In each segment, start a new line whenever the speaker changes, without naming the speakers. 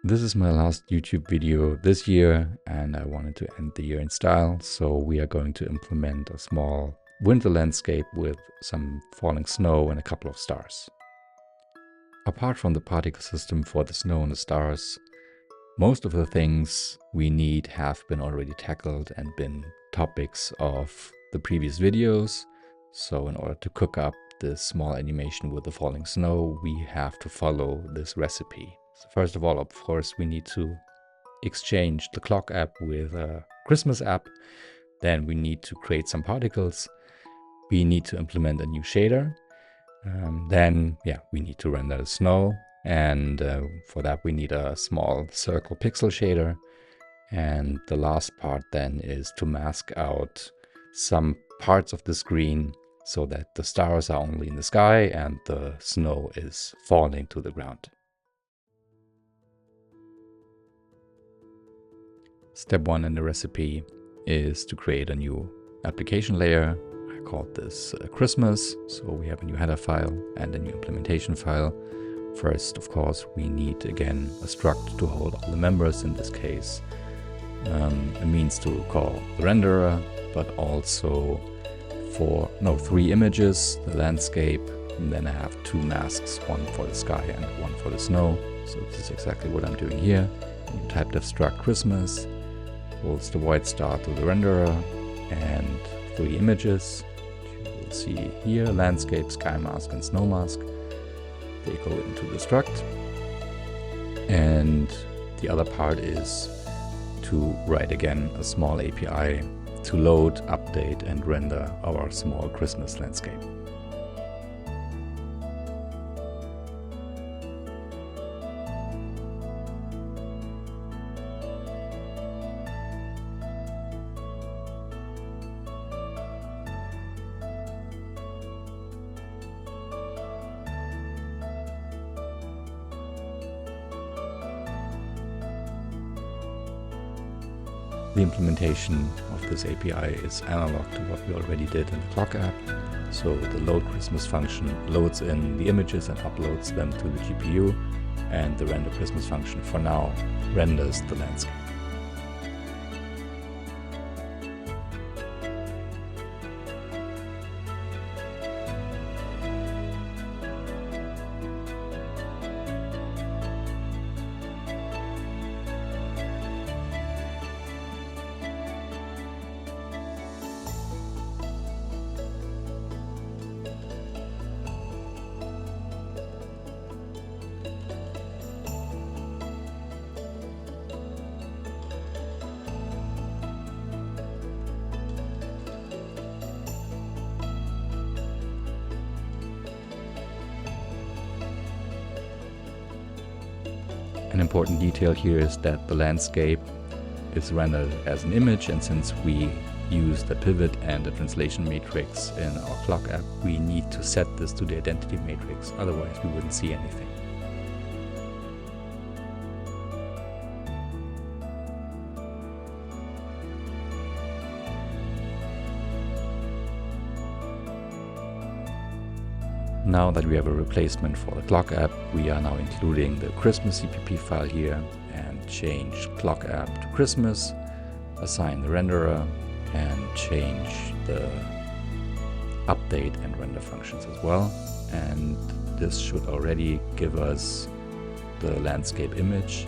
This is my last YouTube video this year, and I wanted to end the year in style, so we are going to implement a small winter landscape with some falling snow and a couple of stars. Apart from the particle system for the snow and the stars, most of the things we need have been already tackled and been topics of the previous videos. So in order to cook up this small animation with the falling snow, we have to follow this recipe. So first of all, of course, we need to exchange the clock app with a Christmas app. Then we need to create some particles. We need to implement a new shader. Then we need to render the snow. And for that we need a small circle pixel shader. And the last part then is to mask out some parts of the screen so that the stars are only in the sky and the snow is falling to the ground. Step 1 in the recipe is to create a new application layer. I called this Christmas, so we have a new header file and a new implementation file. First, of course, we need again a struct to hold all the members, in this case a means to call the renderer, but also for 3 images, the landscape, and then I have 2 masks, one for the sky and one for the snow. So this is exactly what I'm doing here. New type def struct Christmas holds the void star to the renderer and 3 images. You will see here landscape, sky mask and snow mask. They go into the struct. And the other part is to write again a small API to load, update and render our small Christmas landscape. The implementation of this API is analog to what we already did in the clock app. So the load Christmas function loads in the images and uploads them to the GPU, and the render Christmas function for now renders the landscape. An important detail here is that the landscape is rendered as an image, and since we use the pivot and the translation matrix in our clock app, we need to set this to the identity matrix, otherwise we wouldn't see anything. Now that we have a replacement for the clock app, we are now including the Christmas CPP file here and change clock app to Christmas, assign the renderer, and change the update and render functions as well. And this should already give us the landscape image,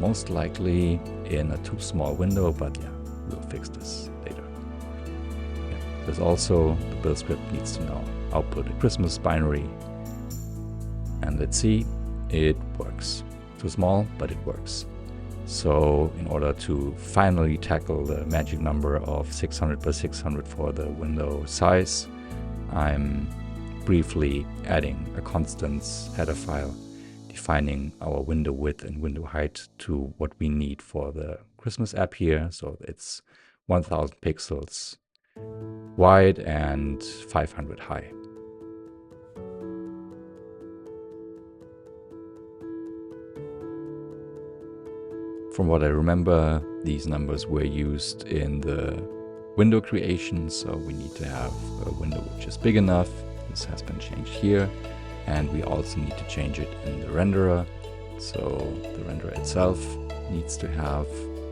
most likely in a too small window, but we'll fix this later. There's also the build script needs to now output a Christmas binary, and let's see, it works. Too small, but it works. So in order to finally tackle the magic number of 600 by 600 for the window size, I'm briefly adding a constants header file defining our window width and window height to what we need for the Christmas app here. So it's 1000 pixels wide and 500 high. From what I remember, these numbers were used in the window creation, so we need to have a window which is big enough. This has been changed here, and we also need to change it in the renderer. So the renderer itself needs to have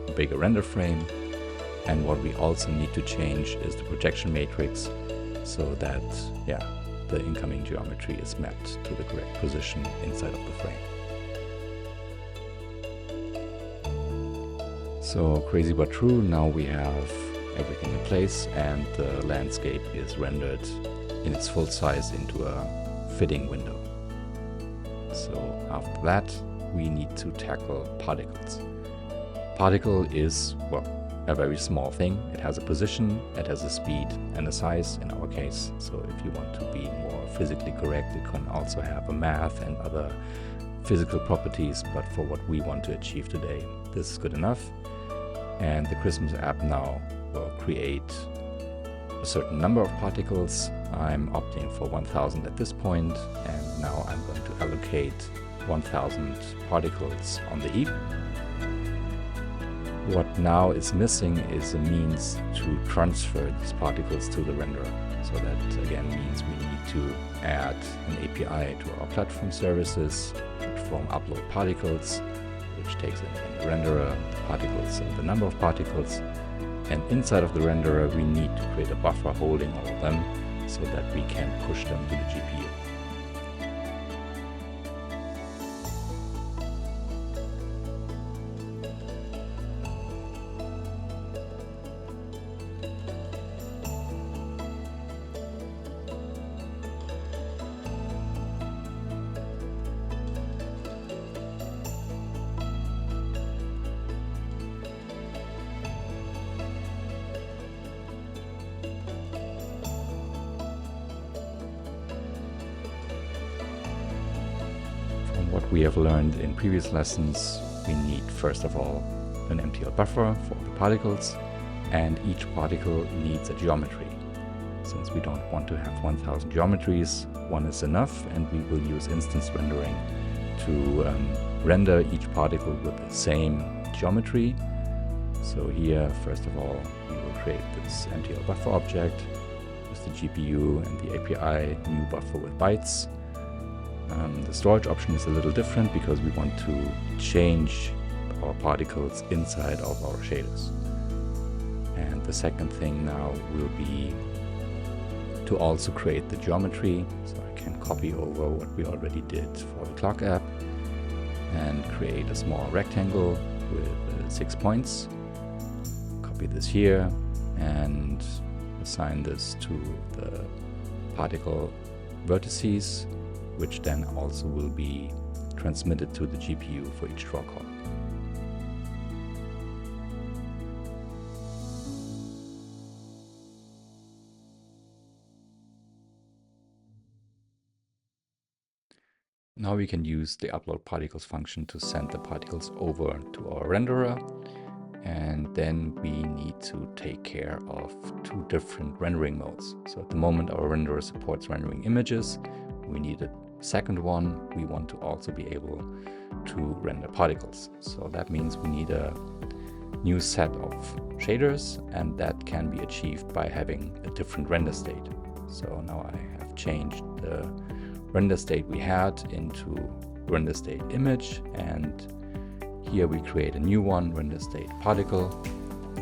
a bigger render frame. And what we also need to change is the projection matrix so that, yeah, the incoming geometry is mapped to the correct position inside of the frame. So crazy but true, now we have everything in place and the landscape is rendered in its full size into a fitting window. So after that, we need to tackle particles. Particle is, well, a very small thing. It has a position, it has a speed and a size in our case. So if you want to be more physically correct, it can also have a math and other physical properties, but for what we want to achieve today, this is good enough. And the Christmas app now will create a certain number of particles. I'm opting for 1000 at this point, and now I'm going to allocate 1000 particles on the heap. What now is missing is a means to transfer these particles to the renderer. So that again means we need to add an API to our platform services from upload particles, which takes in the renderer, the particles and the number of particles. And inside of the renderer, we need to create a buffer holding all of them so that we can push them to the GPU. What we have learned in previous lessons, we need first of all an MTL buffer for the particles, and each particle needs a geometry. Since we don't want to have 1000 geometries, one is enough, and we will use instance rendering to render each particle with the same geometry. So here, first of all, we will create this MTL buffer object with the GPU and the API new buffer with bytes. The storage option is a little different because we want to change our particles inside of our shaders. And the second thing now will be to also create the geometry. So I can copy over what we already did for the clock app and create a small rectangle with 6 points. Copy this here and assign this to the particle vertices, which then also will be transmitted to the GPU for each draw call. Now we can use the upload particles function to send the particles over to our renderer, and then we need to take care of 2 different rendering modes. So at the moment our renderer supports rendering images. We need a second one. We want to also be able to render particles. So that means we need a new set of shaders, and that can be achieved by having a different render state. So now I have changed the render state we had into render state image, and here we create a new one, render state particle.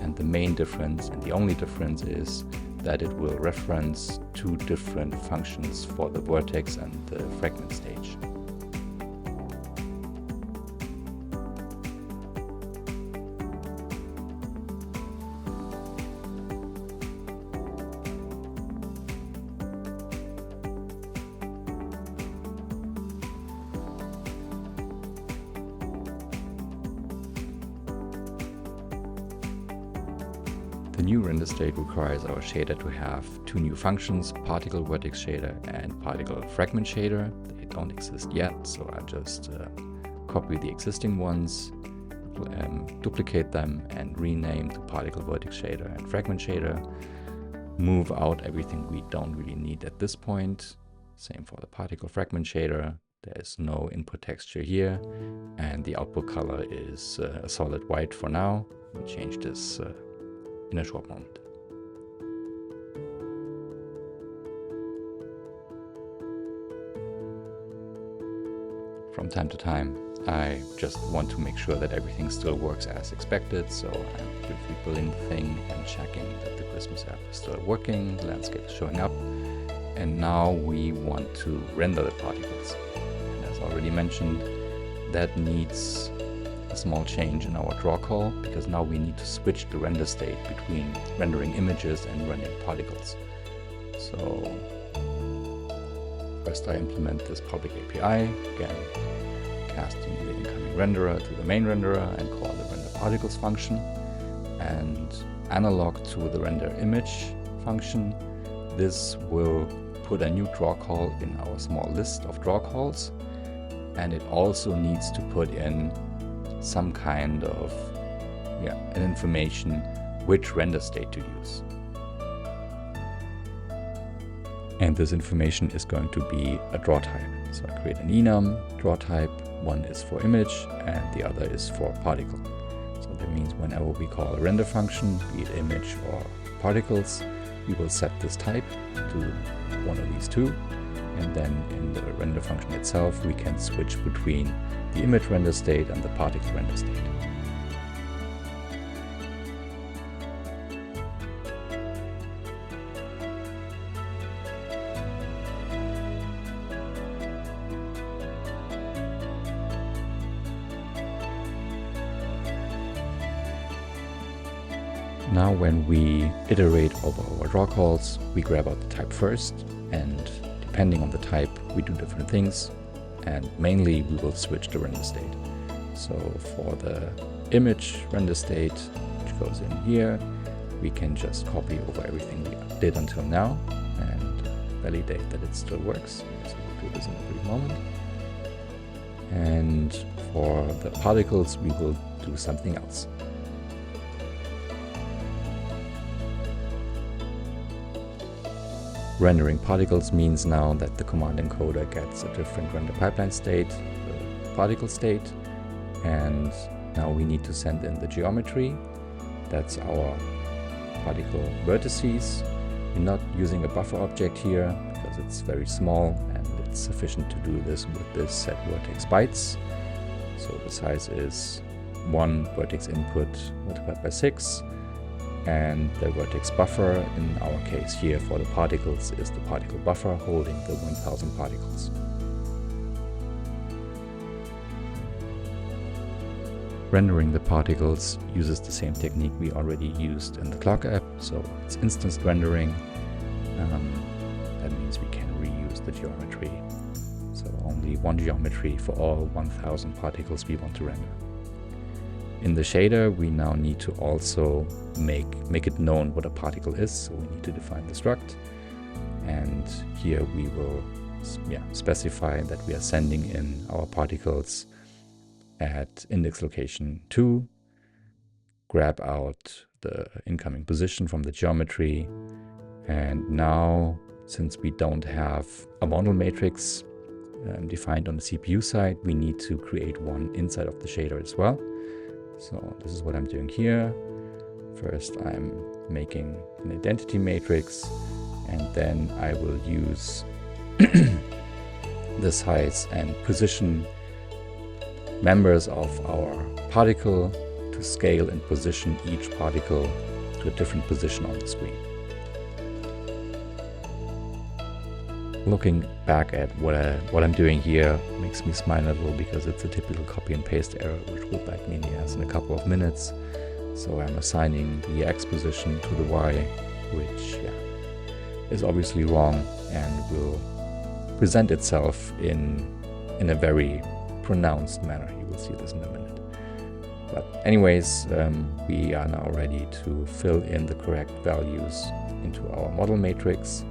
And the main difference and the only difference is that it will reference 2 different functions for the vertex and the fragment stage. The new render state requires our shader to have 2 new functions, particle vertex shader and particle fragment shader. They don't exist yet, so I just copy the existing ones, duplicate them and rename to particle vertex shader and fragment shader. Move out everything we don't really need at this point. Same for the particle fragment shader. There is no input texture here, and the output color is a solid white for now. We'll change this in a short moment. From time to time, I just want to make sure that everything still works as expected, so I'm briefly building the thing and checking that the Christmas app is still working, the landscape is showing up, and now we want to render the particles. And as already mentioned, that needs a small change in our draw call, because now we need to switch the render state between rendering images and rendering particles. So first I implement this public API, again casting the incoming renderer to the main renderer and call the render particles function, and analog to the render image function, this will put a new draw call in our small list of draw calls, and it also needs to put in some kind of an information which render state to use. And this information is going to be a draw type. So I create an enum draw type. One is for image and the other is for particle. So that means whenever we call a render function, be it image or particles, we will set this type to one of these two. And then in the render function itself, we can switch between the image render state and the particle render state. Now when we iterate over our draw calls, we grab out the type first, and depending on the type, we do different things, and mainly we will switch the render state. So for the image render state, which goes in here, we can just copy over everything we did until now and validate that it still works. So we'll do this in a brief moment. And for the particles, we will do something else. Rendering particles means now that the command encoder gets a different render pipeline state, the particle state, and now we need to send in the geometry. That's our particle vertices. We're not using a buffer object here because it's very small, and it's sufficient to do this with this set vertex bytes. So the size is 1 vertex input multiplied by 6. And the vertex buffer, in our case here for the particles, is the particle buffer holding the 1000 particles. Rendering the particles uses the same technique we already used in the clock app, so it's instanced rendering. That means we can reuse the geometry, so only one geometry for all 1000 particles we want to render. In the shader, we now need to also make it known what a particle is, so we need to define the struct. And here we will specify that we are sending in our particles at index location 2, grab out the incoming position from the geometry, and now, since we don't have a model matrix defined on the CPU side, we need to create one inside of the shader as well. So this is what I'm doing here. First I'm making an identity matrix, and then I will use the size and position members of our particle to scale and position each particle to a different position on the screen. Looking back at what I'm doing here makes me smile a little, because it's a typical copy and paste error which will bite me in the ass in a couple of minutes. So I'm assigning the X position to the Y, which is obviously wrong and will present itself in a very pronounced manner. You will see this in a minute. But anyways, we are now ready to fill in the correct values into our model matrix,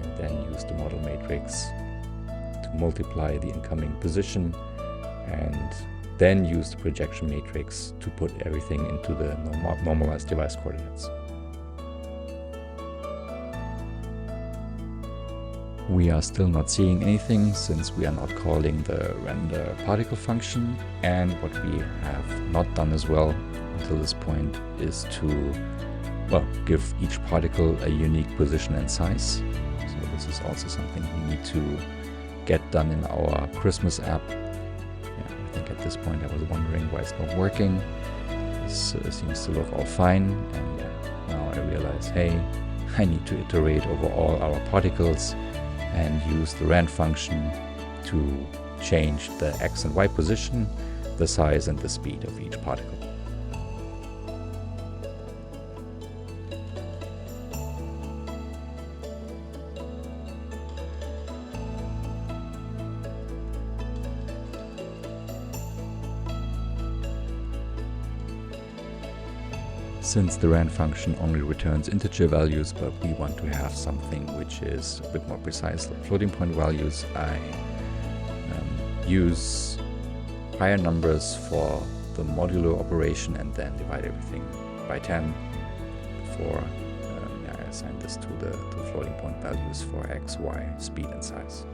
and then use the model matrix to multiply the incoming position, and then use the projection matrix to put everything into the normalized device coordinates. We are still not seeing anything since we are not calling the render particle function, and what we have not done as well until this point is to give each particle a unique position and size. So this is also something we need to get done in our Christmas app. I think at this point I was wondering why it's not working. This seems to look all fine, and now I realize, hey, I need to iterate over all our particles and use the rand function to change the x and y position, the size and the speed of each particle. Since the rand function only returns integer values, but we want to have something which is a bit more precise, like floating point values, I use higher numbers for the modulo operation and then divide everything by 10 before I assign this to the floating point values for x, y, speed and size.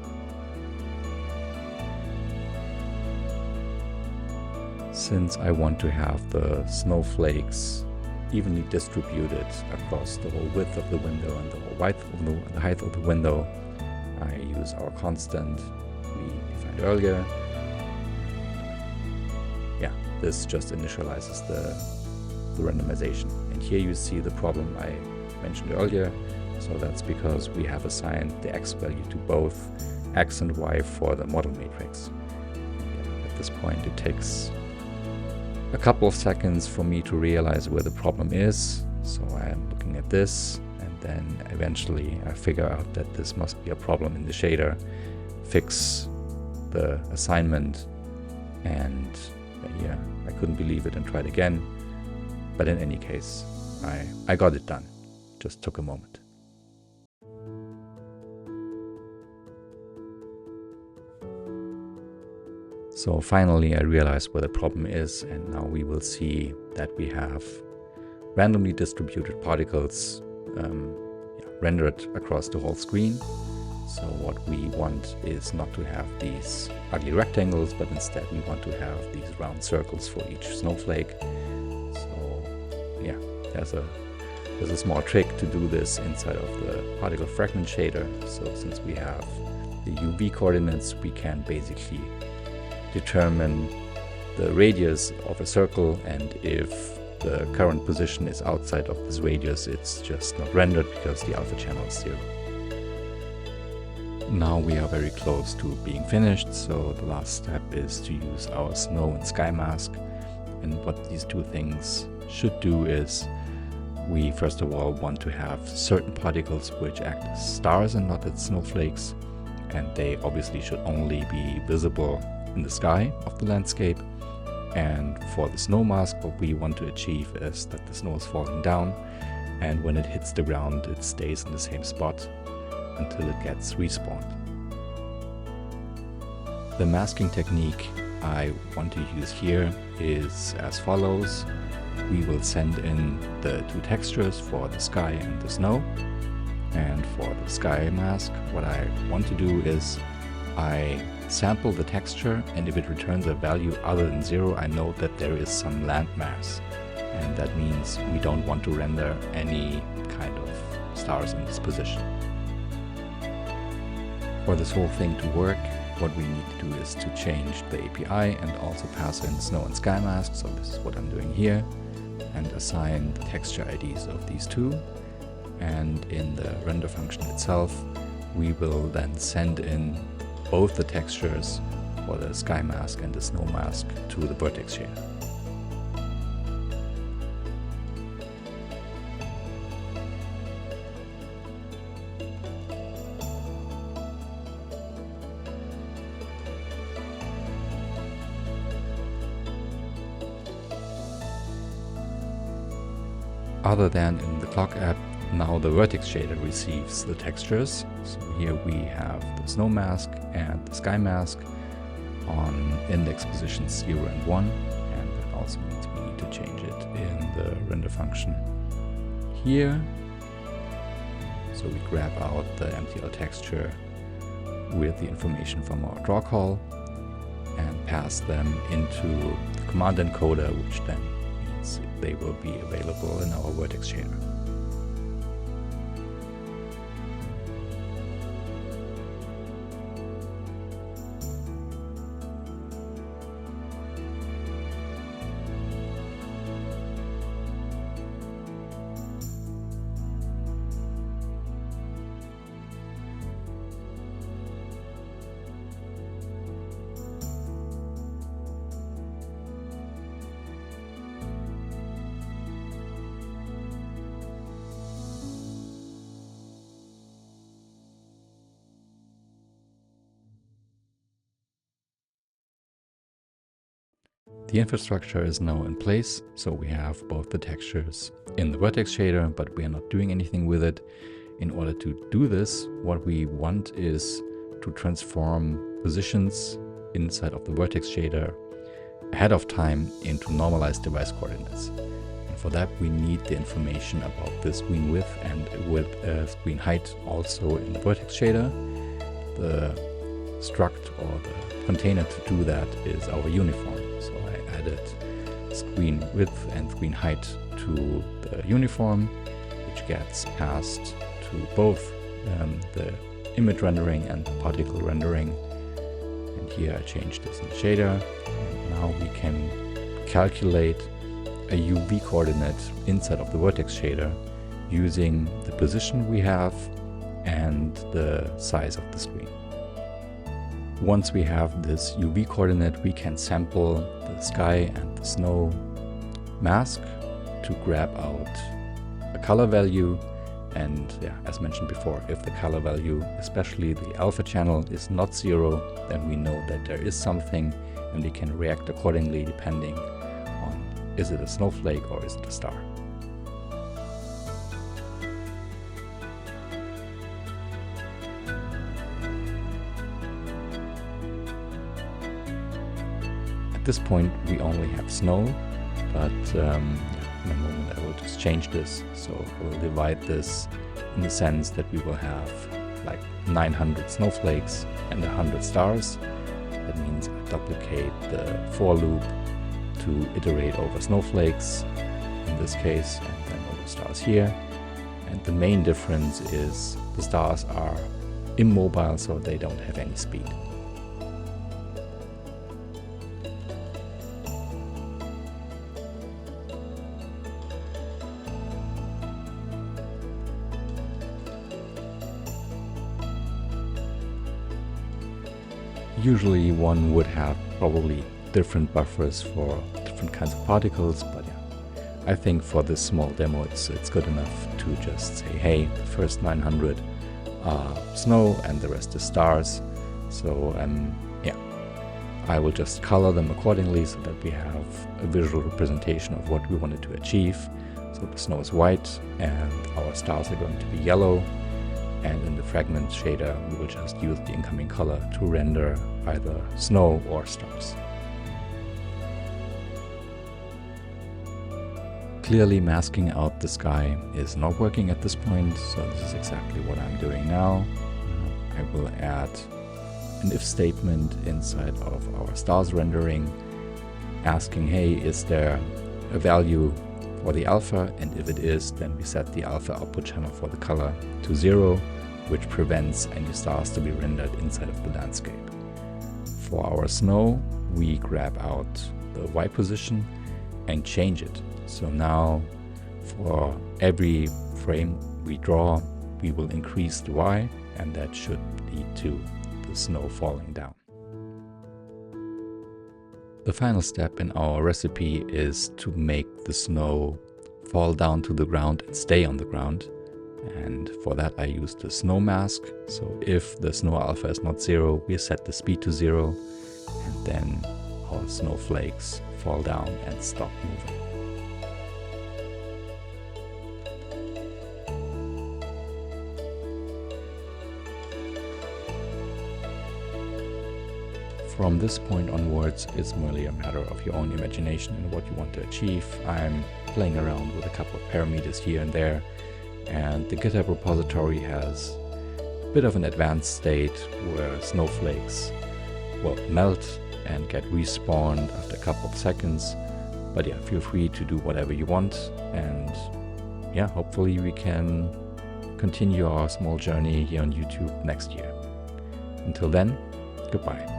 Since I want to have the snowflakes evenly distributed across the whole width of the window and the whole height of the window, I use our constant we defined earlier. Yeah, this just initializes the randomization. And here you see the problem I mentioned earlier. So that's because we have assigned the x value to both x and y for the model matrix. At this point it takes a couple of seconds for me to realize where the problem is. So I'm looking at this, and then eventually I figure out that this must be a problem in the shader, fix the assignment, and yeah, I couldn't believe it and tried again. But in any case, I got it done. Just took a moment. So finally I realized where the problem is, and now we will see that we have randomly distributed particles rendered across the whole screen. So what we want is not to have these ugly rectangles, but instead we want to have these round circles for each snowflake. So yeah, there's a small trick to do this inside of the particle fragment shader. So since we have the UV coordinates, we can basically determine the radius of a circle, and if the current position is outside of this radius, it's just not rendered because the alpha channel is 0. Now we are very close to being finished, so the last step is to use our snow and sky mask. And what these two things should do is, we first of all want to have certain particles which act as stars and not as snowflakes, and they obviously should only be visible in the sky of the landscape. And for the snow mask, what we want to achieve is that the snow is falling down, and when it hits the ground it stays in the same spot until it gets respawned. The masking technique I want to use here is as follows. We will send in the two textures for the sky and the snow, and for the sky mask what I want to do is I sample the texture, and if it returns a value other than 0, I know that there is some landmass, and that means we don't want to render any kind of stars in this position. For this whole thing to work, what we need to do is to change the API and also pass in snow and sky mask. So this is what I'm doing here, and assign the texture IDs of these two. And in the render function itself, we will then send in both the textures for the sky mask and the snow mask to the vertex shader. Other than in the clock app, now the vertex shader receives the textures. So here we have the snow mask and the sky mask on index positions 0 and 1, and that also means we need to change it in the render function here. So we grab out the MTL texture with the information from our draw call and pass them into the command encoder, which then means they will be available in our vertex shader. The infrastructure is now in place, so we have both the textures in the vertex shader, but we are not doing anything with it. In order to do this, what we want is to transform positions inside of the vertex shader ahead of time into normalized device coordinates. And for that, we need the information about the screen width and screen height also in the vertex shader. The struct or the container to do that is our uniform. So I added screen width and screen height to the uniform, which gets passed to both the image rendering and the particle rendering. And here I changed this in the shader. And now we can calculate a UV coordinate inside of the vertex shader using the position we have and the size of the screen. Once we have this UV coordinate, we can sample the sky and the snow mask to grab out a color value. And yeah, as mentioned before, if the color value, especially the alpha channel, is not 0, then we know that there is something and we can react accordingly depending on is it a snowflake or is it a star. At this point we only have snow, but in a moment I will just change this. So we'll divide this in the sense that we will have like 900 snowflakes and 100 stars. That means I duplicate the for loop to iterate over snowflakes in this case, and then over stars here. And the main difference is the stars are immobile, so they don't have any speed. Usually one would have probably different buffers for different kinds of particles, but yeah, I think for this small demo it's good enough to just say, hey, the first 900 are snow and the rest is stars. So yeah, I will just color them accordingly so that we have a visual representation of what we wanted to achieve. So the snow is white and our stars are going to be yellow. And in the fragment shader, we will just use the incoming color to render either snow or stars. Clearly masking out the sky is not working at this point, so this is exactly what I'm doing now. I will add an if statement inside of our stars rendering, asking, hey, is there a value for the alpha, and if it is, then we set the alpha output channel for the color to 0, which prevents any stars to be rendered inside of the landscape. For our snow, we grab out the Y position and change it. So now for every frame we draw, we will increase the Y, and that should lead to the snow falling down. The final step in our recipe is to make the snow fall down to the ground and stay on the ground. And for that I use the snow mask. So if the snow alpha is not 0, we set the speed to 0, and then our snowflakes fall down and stop moving. From this point onwards, it's merely a matter of your own imagination and what you want to achieve. I'm playing around with a couple of parameters here and there, and the GitHub repository has a bit of an advanced state where snowflakes will melt and get respawned after a couple of seconds. But yeah, feel free to do whatever you want, and yeah, hopefully we can continue our small journey here on YouTube next year. Until then, goodbye.